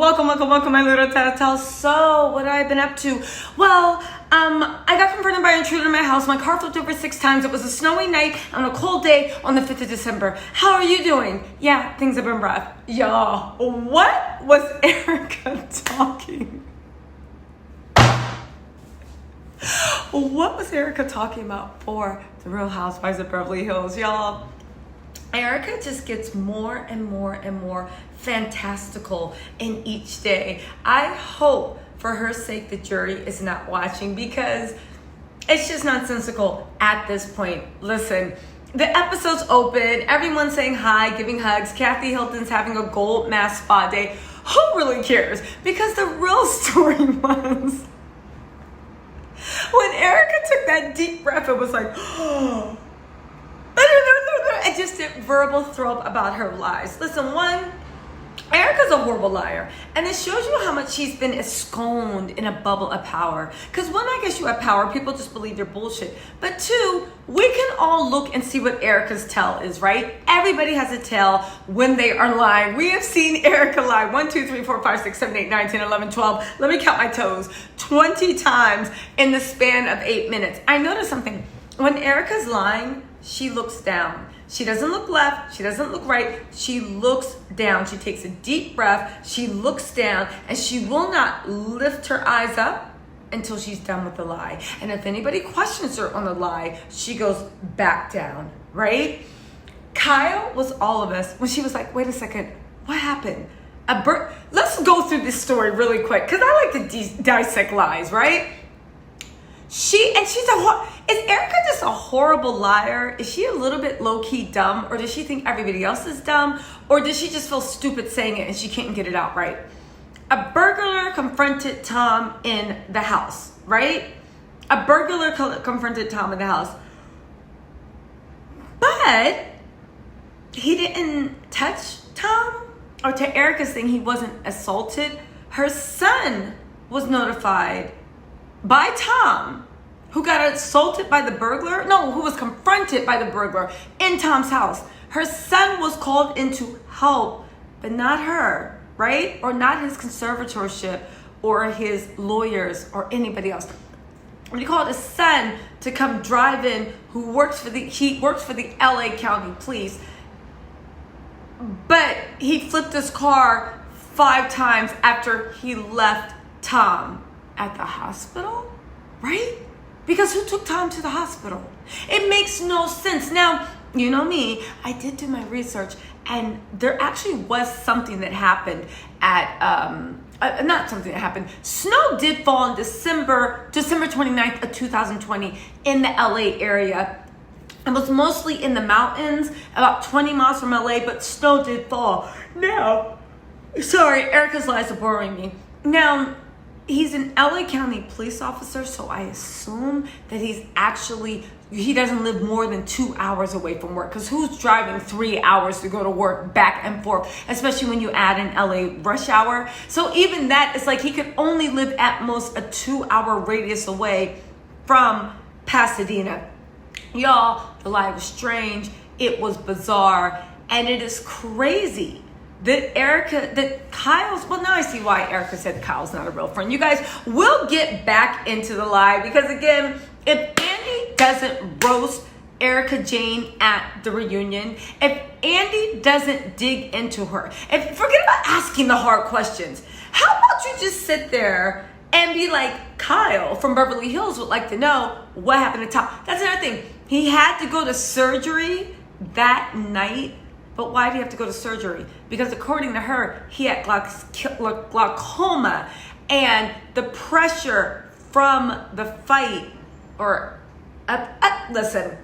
Welcome, my little Tattle Tells. So, what have I been up to? Well, I got confronted by an intruder in my house. My car flipped over 6 times. It was a snowy night on a cold day on the 5th of December. How are you doing? Yeah, things have been rough. Y'all, what was Erica talking? What was Erica talking about for the Real Housewives of Beverly Hills? Y'all, Erica just gets more and more fantastical in each day. I hope for her sake the jury is not watching, because it's just nonsensical at this point. Listen, the episode's open, everyone's saying hi, giving hugs. Kathy Hilton's having a gold mask spa day. Who really cares? Because the real story was when Erica took that deep breath, it was like, oh. I just did verbal throw up about her lies. Listen, one, Erica's a horrible liar, and it shows you how much she's been ensconced in a bubble of power. Because one, I guess you have power, people just believe your bullshit. But two, we can all look and see what Erica's tell is, right? Everybody has a tell when they are lying. We have seen Erica lie 1, 2, 3, 4, 5, 6, 7, 8, 9, 10, 11, 12. Let me count my toes. 20 times in the span of 8 minutes. I noticed something. When Erica's lying, she looks down. She doesn't look left. She doesn't look right. She looks down. She takes a deep breath. She looks down, and she will not lift her eyes up until she's done with the lie. And if anybody questions her on the lie, she goes back down, right? Kyle was all of us when she was like, wait a second, what happened? Let's go through this story really quick, because I like to dissect lies, right? Is Erica just a horrible liar? Is she a little bit low-key dumb? Or does she think everybody else is dumb? Or does she just feel stupid saying it and she can't get it out right? A burglar confronted Tom in the house, right? A burglar confronted Tom in the house. But he didn't touch Tom. Or to Erica's thing, he wasn't assaulted. Her son was notified by Tom, who got assaulted by the burglar. No, who was confronted by the burglar in Tom's house. Her son was called in to help, but not her, right? Or not his conservatorship or his lawyers or anybody else. When he called his son to come drive in, he works for the LA County Police, but he flipped his car 5 times after he left Tom at the hospital, right? Because who took Tom to the hospital? It makes no sense. Now, you know me, I did do my research, and there actually was something that happened at, not something that happened. Snow did fall on December 29th of 2020 in the LA area. It was mostly in the mountains, about 20 miles from LA, but snow did fall. Now, sorry, Erica's lies are boring me. Now, he's an LA County police officer, so I assume that he doesn't live more than 2 hours away from work, because who's driving 3 hours to go to work back and forth, especially when you add an LA rush hour? So even that, it's like he could only live at most a 2-hour radius away from Pasadena. Y'all, the lie was strange, it was bizarre, and it is crazy that Kyle's, well, now I see why Erica said Kyle's not a real friend. You guys, we'll get back into the lie, because again, if Andy doesn't roast Erica Jane at the reunion, if Andy doesn't dig into her, forget about asking the hard questions. How about you just sit there and be like, Kyle from Beverly Hills would like to know what happened to Tom. That's another thing. He had to go to surgery that night. But why did he have to go to surgery? Because according to her, he had glaucoma, and the pressure from the fight, listen,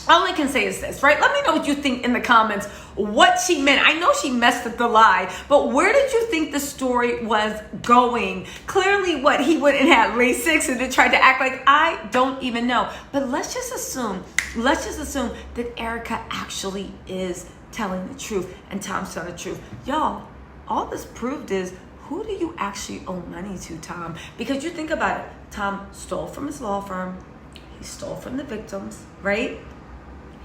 all I can say is this, right? Let me know what you think in the comments, what she meant. I know she messed up the lie, but where did you think the story was going? Clearly, he went and had LASIK and then tried to act like, I don't even know. But let's just assume that Erica actually is telling the truth and Tom's telling the truth. Y'all, all this proved is, who do you actually owe money to, Tom? Because you think about it, Tom stole from his law firm, he stole from the victims, right?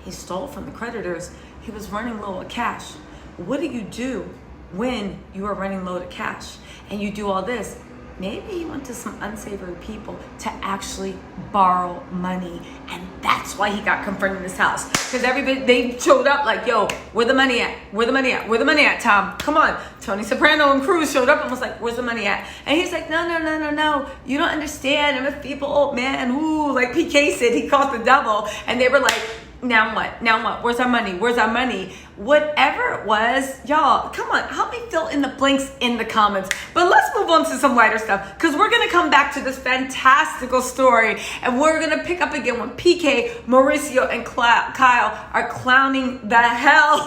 He stole from the creditors. He was running low on cash. What do you do when you are running low to cash and you do all this, maybe he went to some unsavory people to actually borrow money. And that's why he got confronted in his house. Because everybody, they showed up like, yo, where the money at? Where the money at? Where the money at, Tom? Come on. Tony Soprano and Cruz showed up and was like, where's the money at? And he's like, no. You don't understand. I'm a feeble old man. Ooh, like PK said, he caught the devil. And they were like, now what? Where's our money? Whatever it was, y'all, come on, help me fill in the blanks in the comments. But let's move on to some lighter stuff, because we're going to come back to this fantastical story, and we're going to pick up again when PK, Mauricio, and Kyle are clowning the hell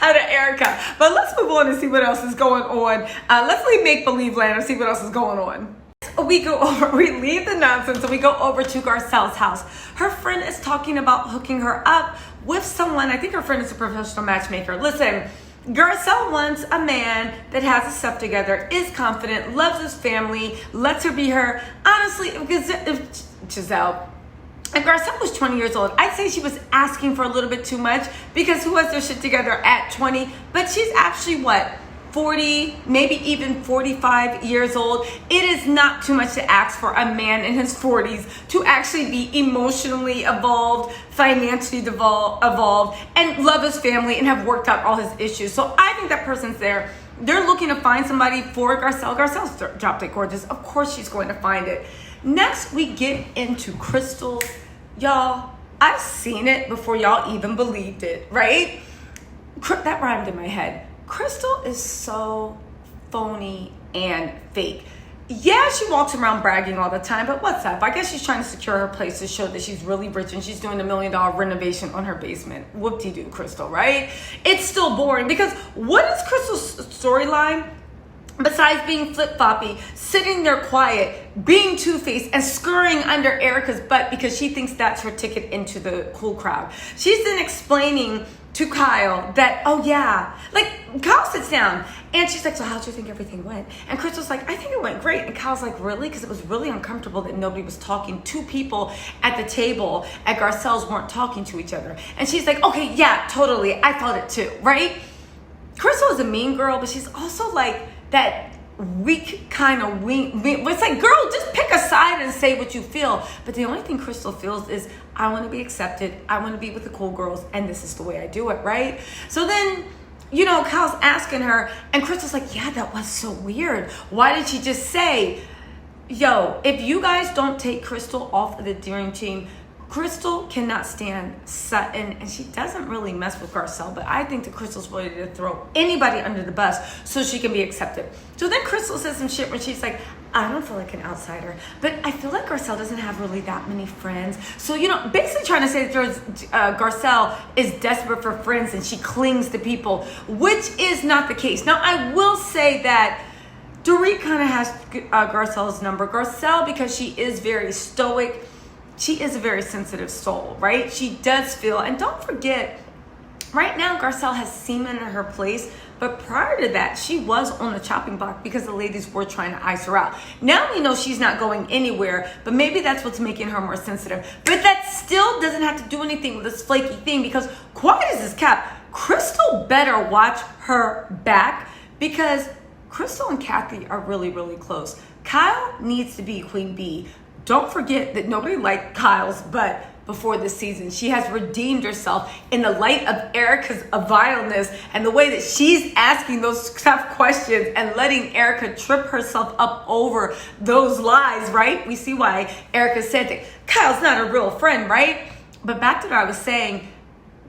out of Erica. But let's move on and see what else is going on. Let's leave make-believe land and see what else is going on. We leave the nonsense and we go over to Garcelle's house. Her friend is talking about hooking her up with someone. I think her friend is a professional matchmaker. Listen, Garcelle wants a man that has his stuff together, is confident, loves his family, lets her be her. Honestly, if Giselle, if Garcelle was 20 years old, I'd say she was asking for a little bit too much, because who has their shit together at 20? But she's actually what? 40, maybe even 45 years old. It is not too much to ask for a man in his 40s to actually be emotionally evolved, financially evolved, and love his family and have worked out all his issues. So I think that person's there. They're looking to find somebody for Garcelle. Garcelle's drop dead gorgeous. Of course she's going to find it. Next, we get into crystals. Y'all, I've seen it before y'all even believed it, right? That rhymed in my head. Crystal is so phony and fake. Yeah, she walks around bragging all the time, but what's up? I guess she's trying to secure her place to show that she's really rich and she's doing $1 million renovation on her basement. Whoop-de-doo, Crystal, right? It's still boring, because what is Crystal's storyline? Besides being flip-floppy, sitting there quiet, being two-faced, and scurrying under Erica's butt because she thinks that's her ticket into the cool crowd. She's then explaining to Kyle that, oh yeah, like Kyle sits down and she's like, so how'd you think everything went? And Crystal's like, I think it went great. And Kyle's like, really? Because it was really uncomfortable that nobody was talking. Two people at the table at Garcelle's weren't talking to each other. And she's like, okay, yeah, totally. I thought it too, right? Crystal is a mean girl, but she's also like that weak kind of weak. It's like, girl, just pick a side and say what you feel. But the only thing Crystal feels is, I want to be accepted. I want to be with the cool girls, and this is the way I do it, right? So then, you know, Kyle's asking her, and Crystal's like, yeah, that was so weird. Why did she just say, yo, if you guys don't take Crystal off of the dream team, Crystal cannot stand Sutton, and she doesn't really mess with Garcelle, but I think that Crystal's ready to throw anybody under the bus so she can be accepted. So then Crystal says some shit when she's like, I don't feel like an outsider, but I feel like Garcelle doesn't have really that many friends. So, you know, basically trying to say that Garcelle is desperate for friends and she clings to people, which is not the case. Now, I will say that Dorit kind of has Garcelle's number. Garcelle, because she is very stoic, she is a very sensitive soul, right? She does feel, and don't forget, right now Garcelle has semen in her place, but prior to that, she was on the chopping block because the ladies were trying to ice her out. Now we know she's not going anywhere, but maybe that's what's making her more sensitive. But that still doesn't have to do anything with this flaky thing, because quiet as is kept, Crystal better watch her back, because Crystal and Kathy are really, really close. Kyle needs to be Queen Bee. Don't forget that nobody liked Kyle's butt before this season. She has redeemed herself in the light of Erica's vileness and the way that she's asking those tough questions and letting Erica trip herself up over those lies, right? We see why Erica said that Kyle's not a real friend, right? But back to what I was saying,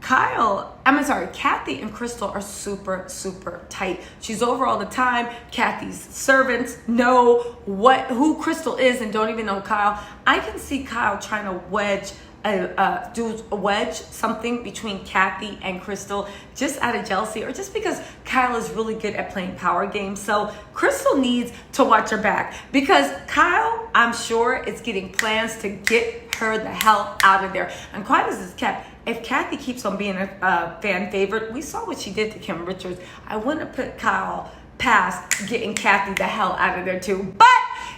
Kathy and Crystal are super, super tight. She's over all the time. Kathy's servants know who Crystal is and don't even know Kyle. I can see Kyle trying to wedge something between Kathy and Crystal just out of jealousy, or just because Kyle is really good at playing power games. So Crystal needs to watch her back, because Kyle, I'm sure, is getting plans to get her the hell out of there. And quiet as is kept, if Kathy keeps on being a fan favorite, we saw what she did to Kim Richards. I wouldn't have put Kyle past getting Kathy the hell out of there too. But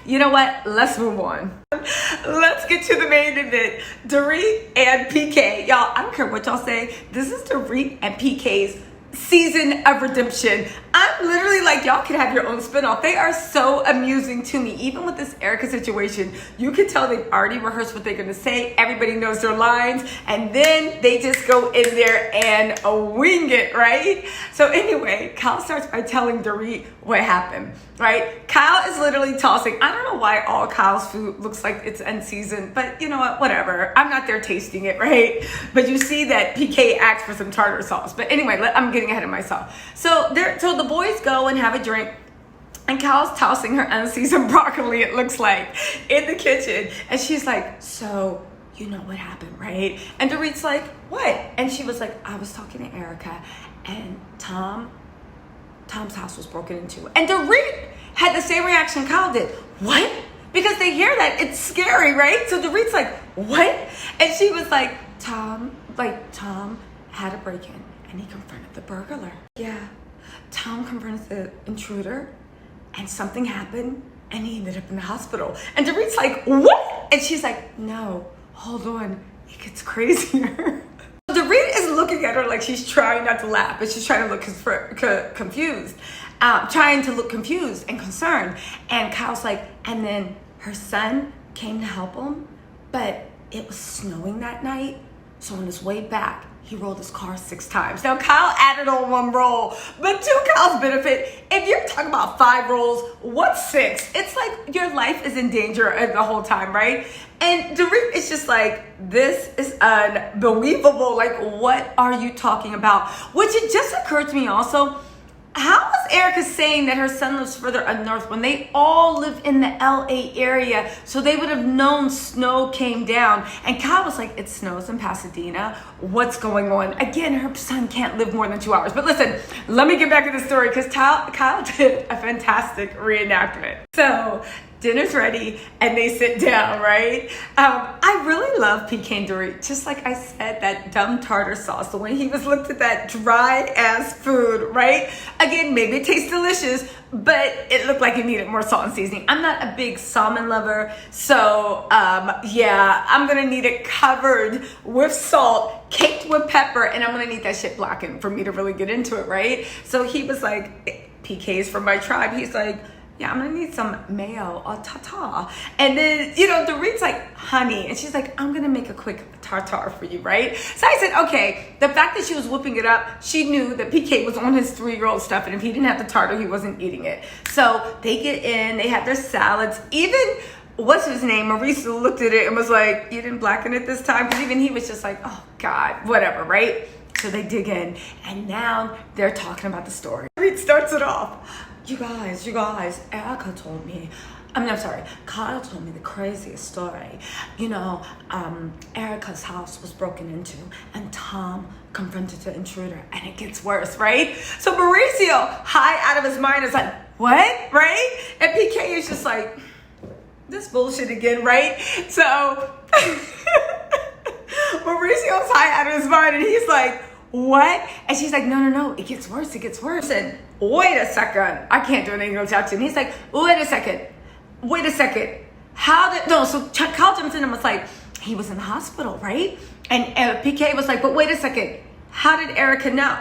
you know what? Let's move on. Let's get to the main event. Dorit and PK. Y'all, I don't care what y'all say. This is Dorit and PK's season of redemption. I'm literally like, y'all could have your own spinoff. They are so amusing to me. Even with this Erica situation, you can tell they've already rehearsed what they're going to say. Everybody knows their lines. And then they just go in there and wing it, right? So anyway, Kyle starts by telling Dorit what happened, right? Kyle is literally tossing. I don't know why all Kyle's food looks like it's unseasoned, but you know what? Whatever. I'm not there tasting it, right? But you see that PK asked for some tartar sauce. But anyway, I'm getting ahead of myself. So the boys go and have a drink, and Kyle's tossing her unseasoned broccoli, it looks like, in the kitchen. And she's like, so you know what happened, right? And Dorit's like, what? And she was like, I was talking to Erica, and Tom's house was broken into. And Dorit had the same reaction Kyle did. What? Because they hear that, it's scary, right? So Dorit's like, what? And she was like, Tom had a break-in, and he confronted the burglar. Yeah. Tom confronted the intruder, and something happened, and he ended up in the hospital. And Dorit's like, what? And she's like, no, hold on, it gets crazier. Dorit is looking at her like she's trying not to laugh, but she's trying to look confused, trying to look confused and concerned. And Kyle's like, and then her son came to help him, but it was snowing that night, so on his way back, he rolled his car 6 times. Now, Kyle added on 1 roll, but to Kyle's benefit, if you're talking about 5 rolls, what's 6? It's like your life is in danger the whole time, right? And Dorit is just like, this is unbelievable. Like, what are you talking about? Which it just occurred to me also, how is Erica saying that her son lives further up north when they all live in the LA area? So they would have known snow came down. And Kyle was like, it snows in Pasadena. What's going on? Again, her son can't live more than 2 hours. But listen, let me get back to the story because Kyle did a fantastic reenactment. So dinner's ready and they sit down, right? I really love PK and Dorit. Just like I said, that dumb tartar sauce, the way he was looked at that dry ass food, right? Again, maybe it tastes delicious, but it looked like it needed more salt and seasoning. I'm not a big salmon lover, so yeah, I'm gonna need it covered with salt, caked with pepper, and I'm gonna need that shit blackened for me to really get into it, right? So he was like, PK's from my tribe. He's like, yeah, I'm gonna need some mayo or tartar. And then, Dorit's like, honey. And she's like, I'm gonna make a quick tartar for you, right? So I said, okay. The fact that she was whipping it up, she knew that PK was on his 3-year-old stuff. And if he didn't have the tartar, he wasn't eating it. So they get in, they have their salads. Even, what's his name? Mauricio looked at it and was like, you didn't blacken it this time? Because even he was just like, oh God, whatever, right? So they dig in. And now they're talking about the story. Dorit starts it off. You guys, Erica told me, Kyle told me the craziest story. Erica's house was broken into and Tom confronted the intruder, and it gets worse, right? So Mauricio, high out of his mind, is like, what, right? And PK is just like, this bullshit again, right? So Mauricio's high out of his mind and he's like, what? And she's like, no, it gets worse. And wait a second. I can't do an English accent. He's like, wait a second. So Kyle jumps in and was like, he was in the hospital, right? And PK was like, but wait a second. How did Erica know?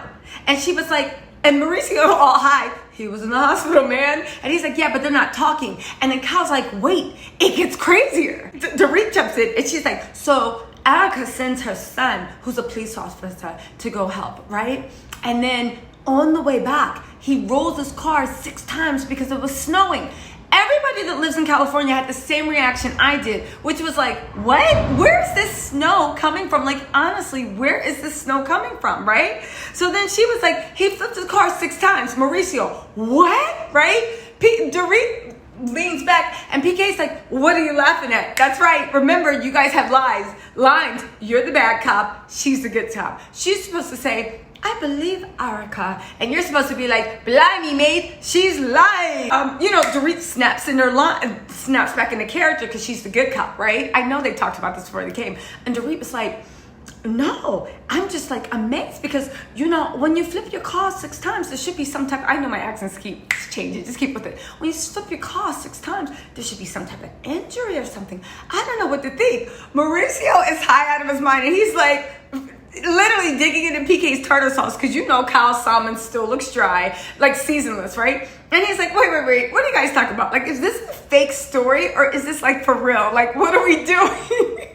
And she was like, and Mauricio all high, he was in the hospital, man. And he's like, yeah, but they're not talking. And then Kyle's like, wait, it gets crazier. Dorit jumps in and she's like, so Erica sends her son, who's a police officer, to go help, right? And then on the way back, he rolls his car 6 times because it was snowing. Everybody that lives in California had the same reaction I did, which was like, what? Where's this snow coming from? Like, honestly, where is this snow coming from, right? So then she was like, he flipped his car 6 times. Mauricio, what? Right? Dorit leans back and PK's like, what are you laughing at? That's right. Remember, you guys have lines. You're the bad cop. She's the good cop. She's supposed to say, I believe Erica. And you're supposed to be like, blimey, mate, she's lying. Dorit snaps back into character because she's the good cop, right? I know they talked about this before they came. And Dorit was like, no, I'm just like amazed because, when you flip your car 6 times, there should be some type, I know my accents keep changing, just keep with it. When you flip your car 6 times, there should be some type of injury or something. I don't know what to think. Mauricio is high out of his mind and he's like, literally digging into PK's tartar sauce because you know Kyle's salmon still looks dry, like seasonless, right? And he's like, wait, what are you guys talking about? Like, is this a fake story or is this like for real? Like, what are we doing?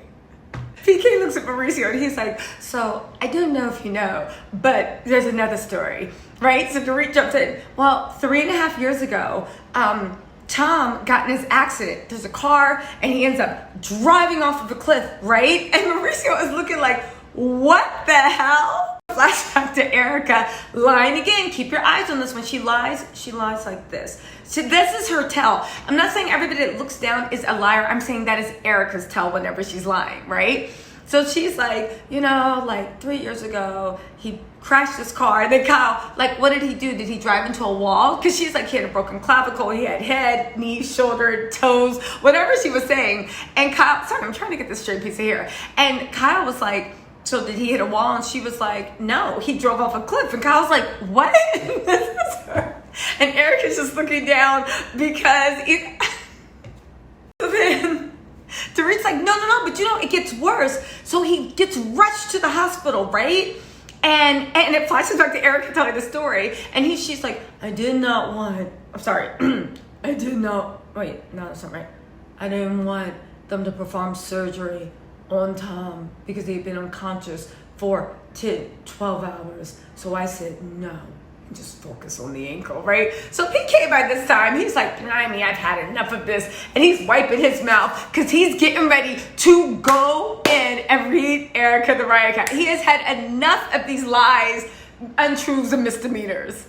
PK looks at Mauricio and he's like, so I don't know if you know, but there's another story, right? So Dorit jumps in. Well, 3.5 years ago, Tom got in his accident. There's a car and he ends up driving off of a cliff, right? And Mauricio is looking like, what the hell? Flashback to Erica lying again. Keep your eyes on this. When she lies like this. So this is her tell. I'm not saying everybody that looks down is a liar. I'm saying that is Erica's tell whenever she's lying, right? So she's like, you know, like 3 years ago, he crashed his car. And then Kyle, like, what did he do? Did he drive into a wall? Because she's like, he had a broken clavicle. He had head, knees, shoulder, toes, whatever she was saying. And Kyle, sorry, I'm trying to get this straight piece of hair. And Kyle was like, so did he hit a wall? And she was like, no, he drove off a cliff. And Kyle's like, what? This is her. And Erica's just looking down because then Dorit's like, no, but you know, it gets worse. So he gets rushed to the hospital, right? And it flashes back to Erica telling the story. And she's like, I did not want, I'm sorry. I did not, wait, no, that's not right. I didn't want them to perform surgery on Tom because he'd been unconscious for 10, 12 hours. So I said no. Just focus on the ankle, right? So PK by this time, he's like, blimey, I've had enough of this. And he's wiping his mouth because he's getting ready to go in and read Erica the riot cat. He has had enough of these lies, untruths, and misdemeanors.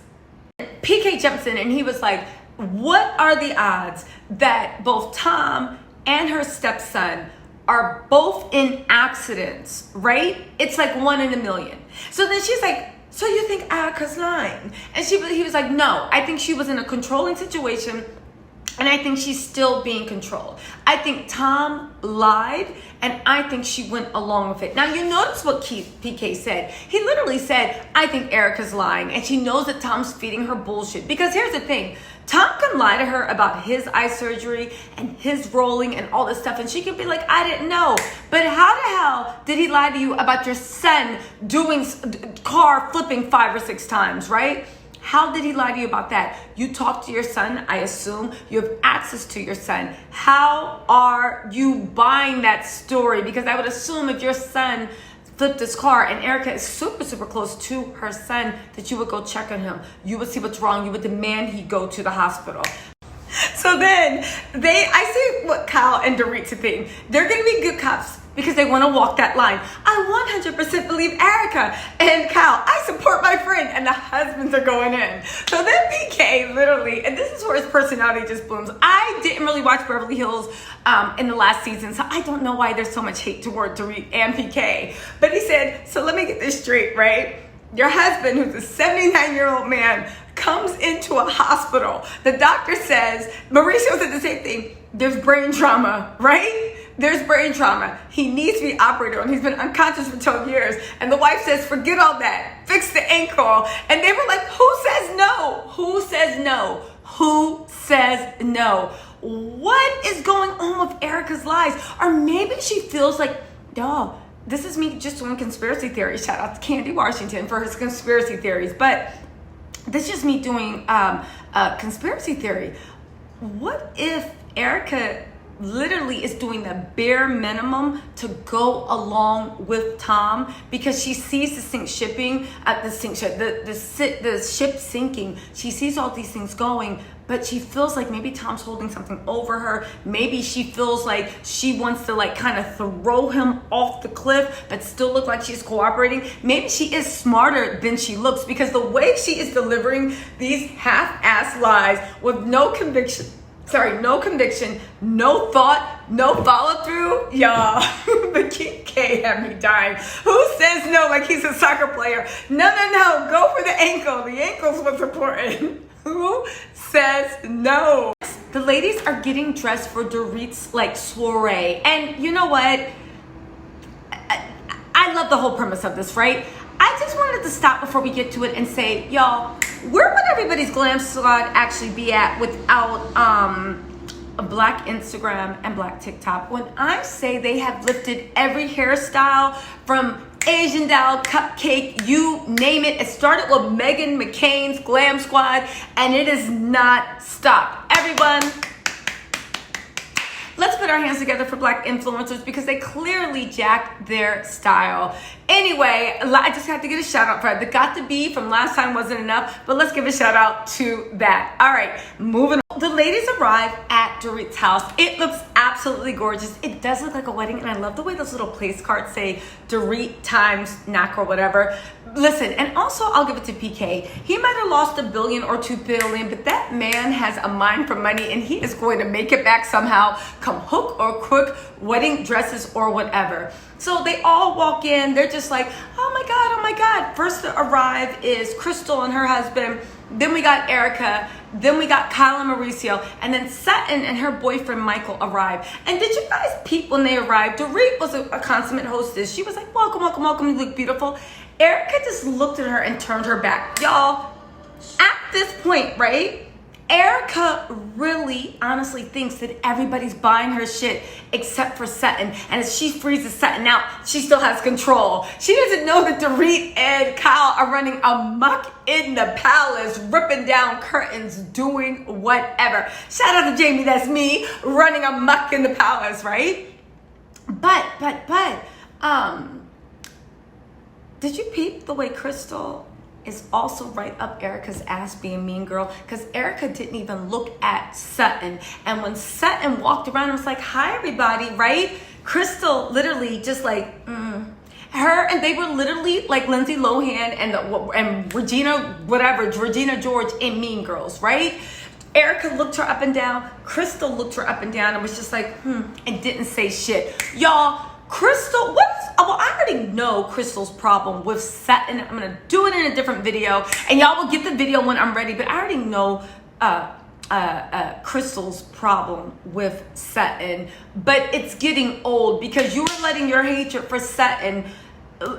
PK jumps in and he was like, what are the odds that both Tom and her stepson are both in accidents, right? It's like 1 in a million. So then she's like, so you think Erica's lying? And he was like, no, I think she was in a controlling situation and I think she's still being controlled. I think Tom lied and I think she went along with it. Now you notice what PK said. He literally said, I think Erica's lying and she knows that Tom's feeding her bullshit. Because here's the thing, Tom can lie to her about his eye surgery and his rolling and all this stuff and she could be like, I didn't know. But how the hell did he lie to you about your son doing car flipping 5 or 6 times, right? How did he lie to you about that? You talk to your son, I assume. You have access to your son. How are you buying that story? Because I would assume if your son flipped his car and Erica is super, super close to her son, that you would go check on him. You would see what's wrong. You would demand he go to the hospital. So then I see what Kyle and Dorit think. They're going to be good cops because they want to walk that line. I 100% believe Erica and Kyle. I support my friend, and the husbands are going in. So then PK literally, and this is where his personality just blooms. I didn't really watch Beverly Hills in the last season, so I don't know why there's so much hate toward Dorit and PK. But he said, so let me get this straight, right? Your husband, who's a 79-year-old man, comes into a hospital. The doctor says, Mauricio said the same thing, there's brain trauma, right? There's brain trauma. He needs to be operated on. He's been unconscious for 12 years. And the wife says, forget all that. Fix the ankle. And they were like, who says no? Who says no? Who says no? What is going on with Erica's lies? Or maybe she feels like, dog, this is me just doing conspiracy theories. Shout out to Candy Washington for his conspiracy theories. But this is just me doing a conspiracy theory. What if Erica literally is doing the bare minimum to go along with Tom because she sees the ship sinking. She sees all these things going, but she feels like maybe Tom's holding something over her. Maybe she feels like she wants to like kind of throw him off the cliff, but still look like she's cooperating. Maybe she is smarter than she looks because the way she is delivering these half-ass lies with no conviction, no thought, no follow through, y'all. The PK had me dying. Who says no like he's a soccer player? No, go for the ankle. The ankle's what's important. Who says no? The ladies are getting dressed for Dorit's like soiree. And you know what? I love the whole premise of this, right? I just wanted to stop before we get to it and say, y'all, where would everybody's glam squad actually be at without a black Instagram and black TikTok? When I say they have lifted every hairstyle from Asian doll, cupcake, you name it. It started with Meghan McCain's Glam Squad, and it is not stopped. Everyone, let's put our hands together for Black influencers because they clearly jacked their style. Anyway, I just have to get a shout out for it. The got to be from last time wasn't enough, but let's give a shout out to that. All right, moving on. The ladies arrive at Dorit's house. It looks absolutely gorgeous. It does look like a wedding, and I love the way those little place cards say Dorit times Knack or whatever. Listen, and also I'll give it to PK. He might have lost $1 billion or $2 billion, but that man has a mind for money, and he is going to make it back somehow, come hook or crook, wedding dresses or whatever. So they all walk in. They're just like, oh my God, oh my God. First to arrive is Crystal and her husband. Then we got Erica. Then we got Kyle and Mauricio. And then Sutton and her boyfriend Michael arrived. And did you guys peep when they arrived? Dorit was a consummate hostess. She was like, welcome, welcome, welcome. You look beautiful. Erica just looked at her and turned her back. Y'all, at this point, right? Erica really honestly thinks that everybody's buying her shit except for Sutton. And as she freezes Sutton out, she still has control. She doesn't know that Dorit and Kyle are running amok in the palace, ripping down curtains, doing whatever. Shout out to Jamie, that's me, running amok in the palace, right? But, did you peep the way Crystal is also right up Erica's ass being mean girl? Because Erica didn't even look at Sutton. And when Sutton walked around and was like, hi everybody, right? Crystal literally just like, her, and they were literally like Lindsay Lohan and Regina, whatever, Regina George in Mean Girls, right? Erica looked her up and down. Crystal looked her up and down and was just like, and didn't say shit. Y'all, Crystal, well, I already know Crystal's problem with Sutton. I'm going to do it in a different video, and y'all will get the video when I'm ready, but I already know Crystal's problem with Sutton, but it's getting old because you were letting your hatred for Sutton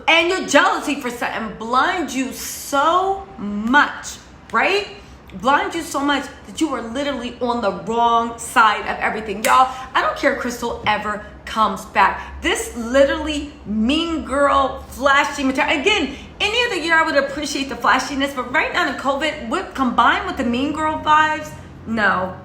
and your jealousy for Sutton blind you so much, right? Blind you so much that you were literally on the wrong side of everything. Y'all, I don't care if Crystal ever comes back. This literally mean girl, flashy material. Again, any other year I would appreciate the flashiness, but right now in COVID, combined with the mean girl vibes, no.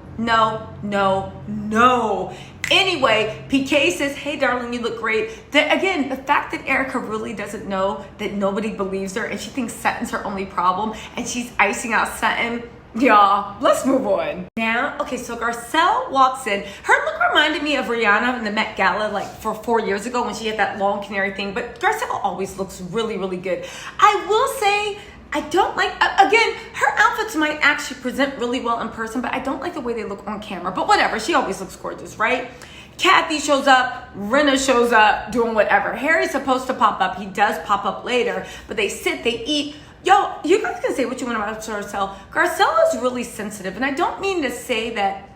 Anyway, PK says, hey darling, you look great. Again, the fact that Erica really doesn't know that nobody believes her and she thinks Sutton's her only problem and she's icing out Sutton. Y'all, let's move on. Now, okay, so Garcelle walks in. Her look reminded me of Rihanna in the Met Gala like for 4 years ago when she had that long canary thing, but Garcelle always looks really, really good. I will say, I don't like, again, her outfits might actually present really well in person, but I don't like the way they look on camera, but whatever, she always looks gorgeous, right? Kathy shows up, Rinna shows up, doing whatever. Harry's supposed to pop up, he does pop up later, but they sit, they eat. Yo, you guys can say what you want about Garcelle. Garcelle is really sensitive, and I don't mean to say that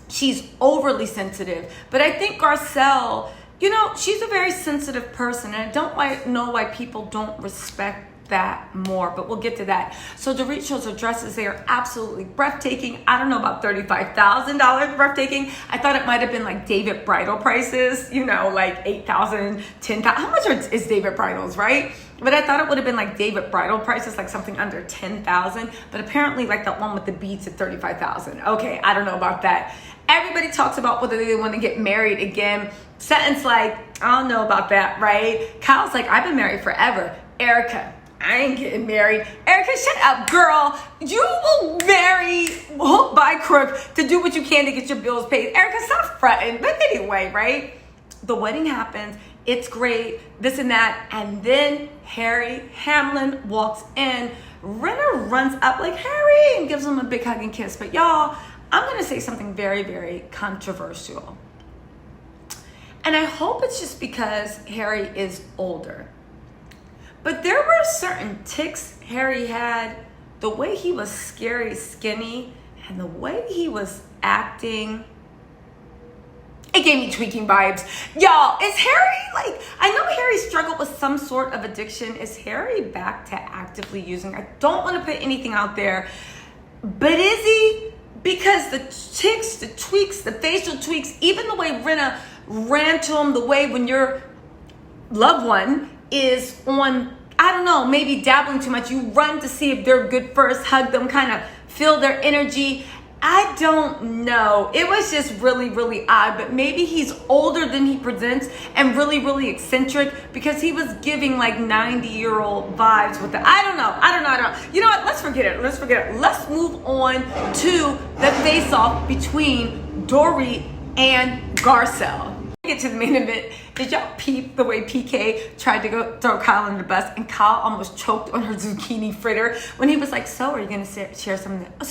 she's overly sensitive, but I think Garcelle, you know, she's a very sensitive person, and I don't know why people don't respect that more, but we'll get to that. So Dorit shows her dresses. They are absolutely breathtaking. I don't know about $35,000 breathtaking. I thought it might have been like David Bridal prices, you know, like $8,000, $10,000. How much is David Bridal's, right? But I thought it would have been like David Bridal prices, like something under $10,000. But apparently like that one with the beads at $35,000. Okay, I don't know about that. Everybody talks about whether they want to get married again. Sutton's like, I don't know about that, right? Kyle's like, I've been married forever. Erica, I ain't getting married. Erica, shut up, girl. You will marry hook by crook to do what you can to get your bills paid. Erica, stop fronting. But anyway, right? The wedding happens. It's great, this and that. And then Harry Hamlin walks in. Rinna runs up like, Harry, and gives him a big hug and kiss. But y'all, I'm going to say something very, very controversial. And I hope it's just because Harry is older. But there were certain tics Harry had, the way he was scary skinny, and the way he was acting, it gave me tweaking vibes. Y'all, is Harry, like, I know Harry struggled with some sort of addiction. Is Harry back to actively using? I don't want to put anything out there, but is he? Because the tics, the tweaks, the facial tweaks, even the way Rinna ran to him, the way when your loved one is on, I don't know, maybe dabbling too much. You run to see if they're good first, hug them, kind of feel their energy. I don't know. It was just really, really odd, but maybe he's older than he presents and really, really eccentric, because he was giving like 90-year-old vibes with it. I don't know. You know what? Let's forget it. Let's move on to the face-off between Dorit and Garcelle. Get to the main event. Did y'all peep the way PK tried to go throw Kyle under the bus, and Kyle almost choked on her zucchini fritter when he was like, so are you going to share some of the,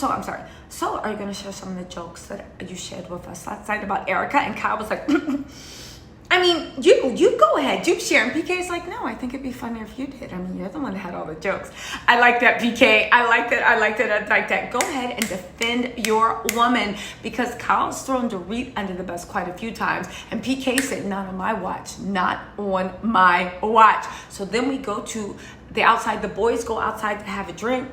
so are you going to share some of the jokes that you shared with us last night about Erica? And Kyle was like, I mean, you go ahead, you share. And PK's like, no, I think it'd be funnier if you did. I mean, you're the one that had all the jokes. I like that, PK. I like that. Go ahead and defend your woman, because Kyle's thrown Dorit under the bus quite a few times. And PK said, not on my watch. So then we go to the outside. The boys go outside to have a drink.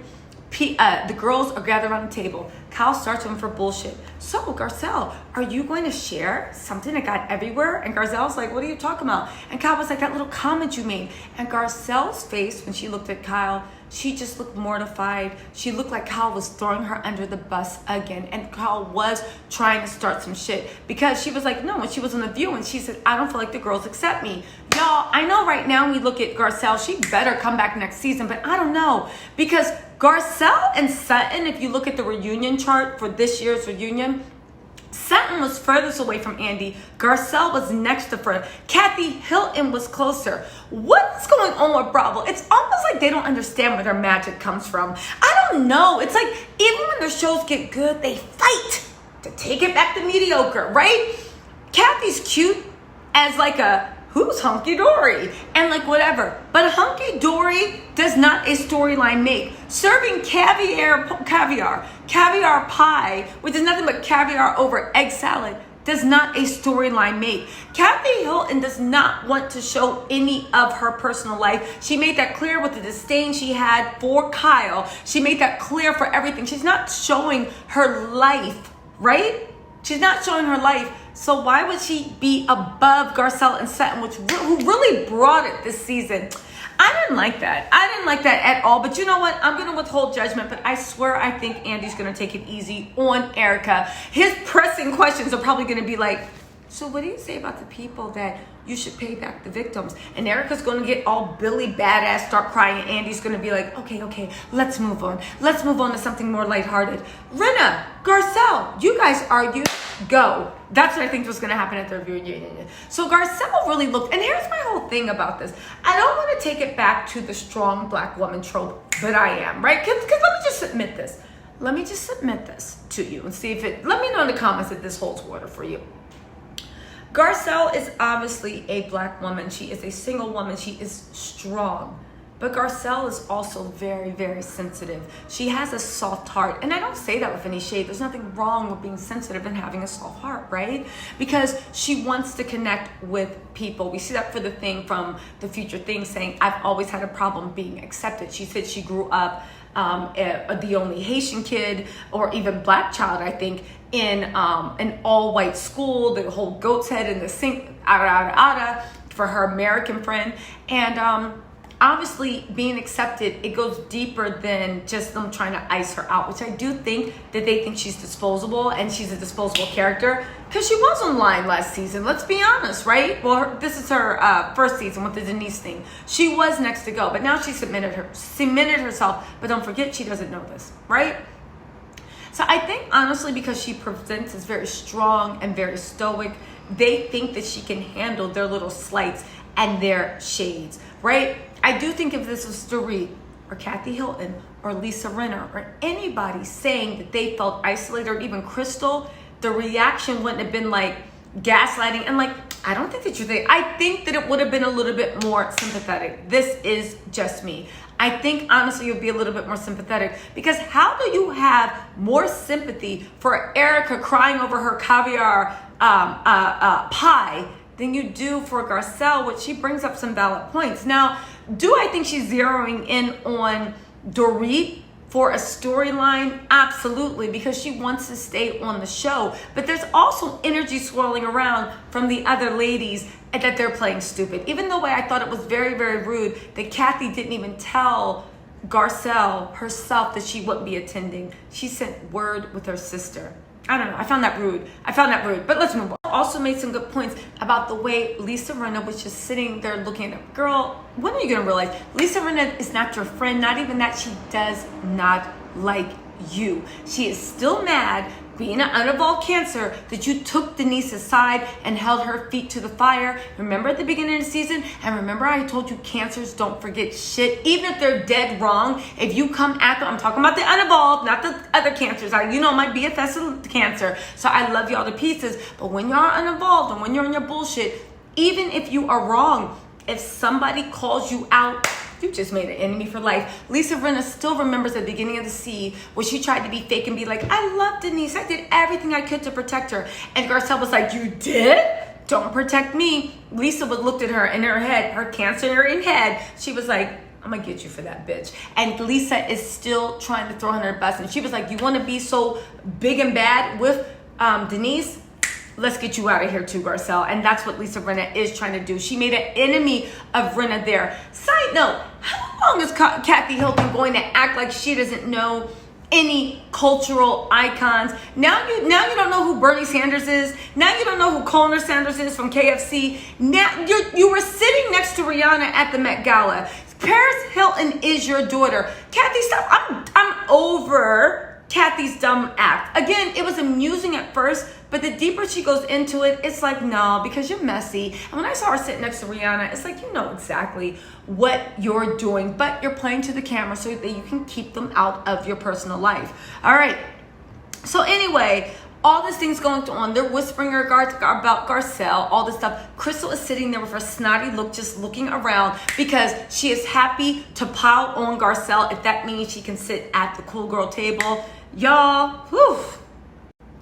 The girls are gathered around the table. Kyle starts them for bullshit. So, Garcelle, are you going to share something that got everywhere? And Garcelle's like, what are you talking about? And Kyle was like, that little comment you made. And Garcelle's face, when she looked at Kyle, she just looked mortified. She looked like Kyle was throwing her under the bus again. And Kyle was trying to start some shit, because she was like, no, when she was on The View, and she said, I don't feel like the girls accept me. Y'all, I know right now we look at Garcelle, she better come back next season, but I don't know, because Garcelle and Sutton, if you look at the reunion chart for this year's reunion, Sutton was furthest away from Andy. Garcelle was next to her. Kathy Hilton was closer. What's going on with Bravo? It's almost like they don't understand where their magic comes from. I don't know. It's like even when their shows get good, they fight to take it back to mediocre, right? Kathy's cute as like a who's hunky dory and like whatever, but hunky dory does not a storyline make. Serving caviar pie, which is nothing but caviar over egg salad, does not a storyline make. Kathy Hilton does not want to show any of her personal life. She made that clear with the disdain she had for Kyle. She made that clear for everything. She's not showing her life, right? She's not showing her life. So why would she be above Garcelle and Sutton, who really brought it this season? I didn't like that. At all. But you know what? I'm going to withhold judgment. But I swear I think Andy's going to take it easy on Erica. His pressing questions are probably going to be like, so what do you say about the people that you should pay back the victims? And Erica's going to get all Billy badass, start crying. And Andy's going to be like, okay, let's move on. Let's move on to something more lighthearted. Rinna, Garcelle, you guys argue. Go. That's what I think was going to happen at the reunion. So Garcelle really looked, and here's my whole thing about this. I don't want to take it back to the strong black woman trope, but I am, right? Because let me just submit this. Let me just submit this to you and see if let me know in the comments if this holds water for you. Garcelle is obviously a black woman. She is a single woman. She is strong. But Garcelle is also very, very sensitive. She has a soft heart. And I don't say that with any shade. There's nothing wrong with being sensitive and having a soft heart, right? Because she wants to connect with people. We see that for the thing from The Future Thing saying, I've always had a problem being accepted. She said she grew up the only Haitian kid or even black child, I think, in an all-white school, the whole goat's head in the sink, for her American friend. And obviously being accepted, it goes deeper than just them trying to ice her out, which I do think that they think she's disposable and she's a disposable character because she was online last season. Let's be honest, right? Well, this is her first season with the Denise thing. She was next to go, but now she cemented herself. But don't forget, she doesn't know this, right? So I think honestly, because she presents as very strong and very stoic, they think that she can handle their little slights and their shades, right? I do think if this was Dorit or Kathy Hilton or Lisa Rinna or anybody saying that they felt isolated, or even Crystal, the reaction wouldn't have been like gaslighting and like, I don't think that you think. I think that it would have been a little bit more sympathetic. This is just me. I think honestly you'll be a little bit more sympathetic, because how do you have more sympathy for Erica crying over her caviar pie than you do for Garcelle, which she brings up some valid points. Now, do I think she's zeroing in on Dorit for a storyline? Absolutely, because she wants to stay on the show. But there's also energy swirling around from the other ladies that they're playing stupid. Even the way I thought it was very, very rude that Kathy didn't even tell Garcelle herself that she wouldn't be attending. She sent word with her sister. I don't know. I found that rude. But let's move on. Also made some good points about the way Lisa Rinna was just sitting there looking at her. Girl, when are you going to realize Lisa Rinna is not your friend? Not even that. She does not like you. She is still mad, being an unevolved Cancer, that you took Denise aside and held her feet to the fire. Remember at the beginning of the season? And remember I told you Cancers don't forget shit. Even if they're dead wrong, if you come at them, I'm talking about the unevolved, not the other Cancers. You know, my BFS is Cancer, so I love y'all to pieces. But when y'all are unevolved and when you're in your bullshit, even if you are wrong, if somebody calls you out, you just made an enemy for life. Lisa Rinna still remembers the beginning of the sea where she tried to be fake and be like, I love Denise. I did everything I could to protect her. And Garcelle was like, you did? Don't protect me. Lisa would looked at her in her head, her Cancerian head. She was like, I'm gonna get you for that bitch. And Lisa is still trying to throw her under the bus. And she was like, you wanna be so big and bad with Denise? Let's get you out of here too, Garcelle. And that's what Lisa Rinna is trying to do. She made an enemy of Rinna there. Side note, how long is Kathy Hilton going to act like she doesn't know any cultural icons? Now you don't know who Bernie Sanders is. Now you don't know who Colonel Sanders is from KFC. Now you were sitting next to Rihanna at the Met Gala. Paris Hilton is your daughter. Kathy, stop. I'm over Kathy's dumb act. Again, it was amusing at first, but the deeper she goes into it, it's like, no, because you're messy. And when I saw her sitting next to Rihanna, it's like, you know exactly what you're doing, but you're playing to the camera so that you can keep them out of your personal life. All right. So anyway, all these things going on. They're whispering about Garcelle, all this stuff. Crystal is sitting there with her snotty look, just looking around because she is happy to pile on Garcelle if that means she can sit at the cool girl table. Y'all, whew.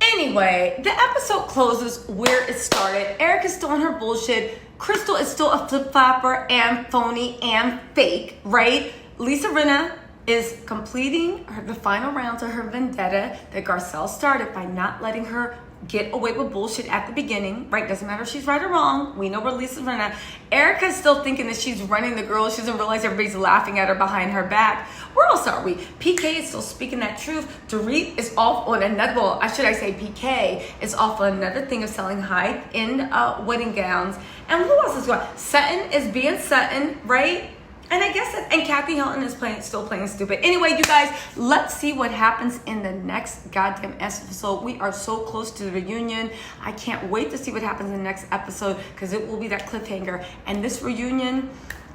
Anyway, the episode closes where it started. Erica's still on her bullshit. Crystal is still a flip-flopper and phony and fake, right? Lisa Rinna is completing the final rounds of her vendetta that Garcelle started by not letting her get away with bullshit at the beginning, right? Doesn't matter if she's right or wrong. We know where Lisa Rinna. Erica's still thinking that she's running the girl. She doesn't realize everybody's laughing at her behind her back. Where else are we? PK is still speaking that truth. Dorit is off on another, PK is off on another thing of selling hype in wedding gowns. And who else is going? Sutton is being Sutton, right? And I guess and Kathy Hilton is still playing stupid. Anyway, you guys, let's see what happens in the next goddamn episode. We are so close to the reunion. I can't wait to see what happens in the next episode because it will be that cliffhanger. And this reunion,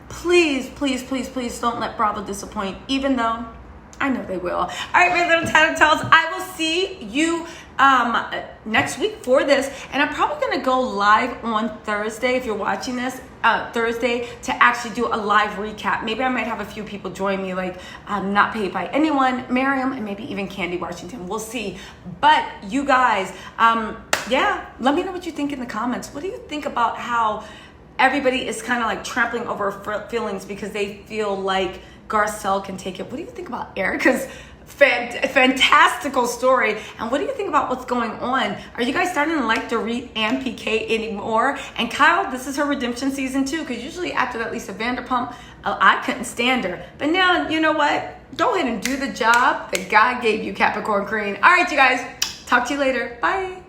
please, please, please, please don't let Bravo disappoint, even though I know they will. All right, my little Tattle Tells, I will see you next week for this. And I'm probably going to go live on Thursday if you're watching this. Thursday to actually do a live recap. Maybe I might have a few people join me, like not paid by anyone, Miriam, and maybe even Candy Washington. We'll see. But you guys, yeah, let me know what you think in the comments. What do you think about how everybody is kind of like trampling over feelings because they feel like Garcelle can take it? What do you think about Erica's fantastical story? And what do you think about what's going on? Are you guys starting to like Dorit and PK anymore? And Kyle, this is her redemption season too, because usually after that Lisa Vanderpump, I couldn't stand her. But now, you know what? Go ahead and do the job that God gave you, Capricorn Queen. All right, you guys, talk to you later. Bye.